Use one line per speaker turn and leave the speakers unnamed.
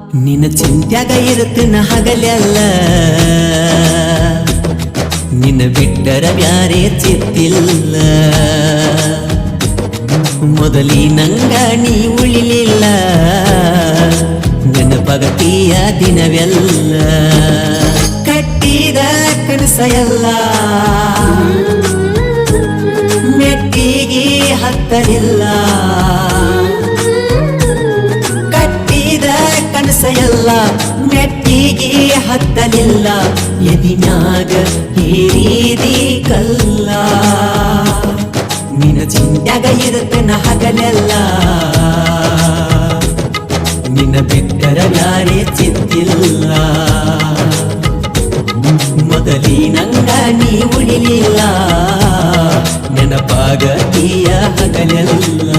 ನಿನ್ನ ಚಿಂತ್ಯಾಗ ಇರುತ್ತನ ಹಗಲೆಲ್ಲ ನಿನ್ನ ಬಿಟ್ಟರ ಬ್ಯಾರೆ ಚಿತ್ತಿಲ್ಲ ಮೊದಲಿನಂಗ ನೀ ಉಳಿಲಿಲ್ಲ ನೆನಪಗತಿಯ ದಿನವೆಲ್ಲ ಕಟ್ಟಿದ ಕನಸ ಎಲ್ಲ ಮೆಟ್ಟಿಗೆ ಹತ್ತಲಿಲ್ಲ ಕಟ್ಟಿದ ಕನಸ ಎಲ್ಲ ಮೆಟ್ಟಿಗೆ ಹತ್ತಲಿಲ್ಲ ಎದಿನ್ಯಾಗ ಹೇರಿದಿ ಕಲ್ಲ ನಿನ್ನ ಚಿಂತ್ಯಾಗ ಇರುತ್ತನ ಹಗಲೆಲ್ಲ ನಿನ್ನ ಬಿಟ್ಟರ ಯಾರೇ ಚಿತ್ತಿಲ್ಲ ಮೊದಲಿನಂಗ ನೀ ಉಳಿಲಿಲ್ಲ ನೆನಪಾಗತಿಯ ಹಗಲೆಲ್ಲ